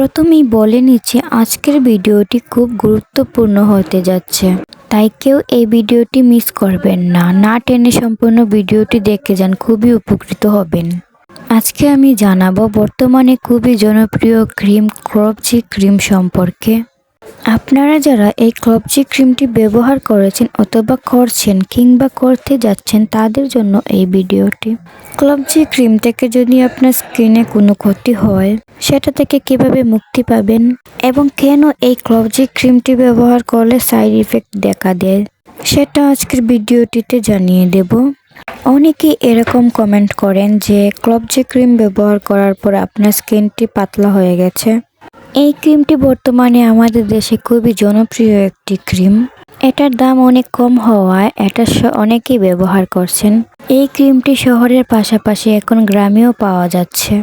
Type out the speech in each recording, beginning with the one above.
প্রথমেই বলে নিচ্ছি আজকের ভিডিওটি খুব গুরুত্বপূর্ণ হতে যাচ্ছে, তাই কেউ এই ভিডিওটি মিস করবেন না। না টেনে সম্পূর্ণ ভিডিওটি দেখে যান, খুবই উপকৃত হবেন। আজকে আমি জানাবো বর্তমানে খুবই জনপ্রিয় ক্রিম ক্রপজি ক্রিম সম্পর্কে। আপনারা যারা এই ক্রপজি ক্রিমটি ব্যবহার করেছেন অথবা করছেন কিংবা করতে যাচ্ছেন তাদের জন্য এই ভিডিওটি। ক্রপজি ক্রিম থেকে যদি আপনার স্কিনে কোনো ক্ষতি হয় সেটা থেকে কিভাবে মুক্তি পাবেন এবং কেন এই ক্রপজি ক্রিমটি ব্যবহার করলে সাইড ইফেক্ট দেখা দেয় সেটা আজকের ভিডিওটিতে জানিয়ে দেব। অনেকেই এরকম কমেন্ট করেন যে ক্রপজি ক্রিম ব্যবহার করার পর আপনার স্কিনটি পাতলা হয়ে গেছে। এই ক্রিমটি বর্তমানে আমাদের দেশে খুবই জনপ্রিয় একটি ক্রিম। এটার দাম অনেক কম হওয়ায় এটা অনেকেই ব্যবহার করছেন। এই ক্রিমটি শহরের পাশাপাশি এখন গ্রামেও পাওয়া যাচ্ছে।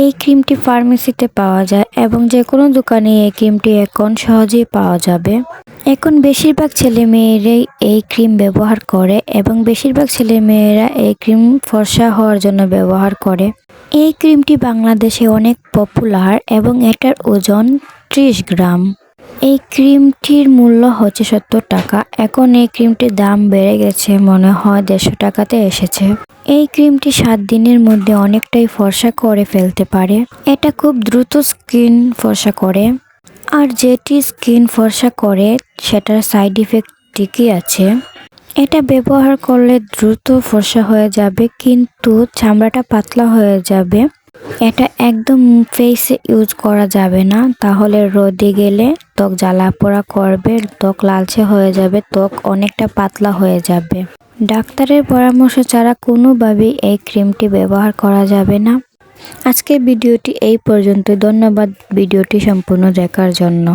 এই ক্রিমটি ফার্মেসিতে পাওয়া যায় এবং যে কোনো দোকানে এই ক্রিমটি এখন সহজেই পাওয়া যাবে। এখন বেশিরভাগ ছেলে মেয়েরাই এই ক্রিম ব্যবহার করে এবং বেশিরভাগ ছেলে মেয়েরা এই ক্রিম ফর্সা হওয়ার জন্য ব্যবহার করে। এই ক্রিমটি বাংলাদেশে অনেক পপুলার এবং এটার ওজন 30 গ্রাম। এই ক্রিমটির মূল্য হচ্ছে 70 টাকা। এখন এই ক্রিমটির দাম বেড়ে গেছে, মনে হয় 150 টাকাতে এসেছে। এই ক্রিমটি 7 দিনের মধ্যে অনেকটাই ফর্সা করে ফেলতে পারে। এটা খুব দ্রুত স্কিন ফর্সা করে, আর যেটি স্কিন ফর্সা করে সেটার সাইড ইফেক্ট ঠিকই আছে। এটা ব্যবহার করলে দ্রুত ফর্সা হয়ে যাবে কিন্তু চামড়াটা পাতলা হয়ে যাবে। এটা একদম ফেসে ইউজ করা যাবে না, তাহলে রোদে গেলে ত্বক জ্বালা পোড়া করবে, ত্বক লালচে হয়ে যাবে, ত্বক অনেকটা পাতলা হয়ে যাবে। ডাক্তারের পরামর্শ ছাড়া কোনোভাবেই এই ক্রিমটি ব্যবহার করা যাবে না। আজকের ভিডিওটি এই পর্যন্ত। ধন্যবাদ ভিডিওটি সম্পূর্ণ দেখার জন্য।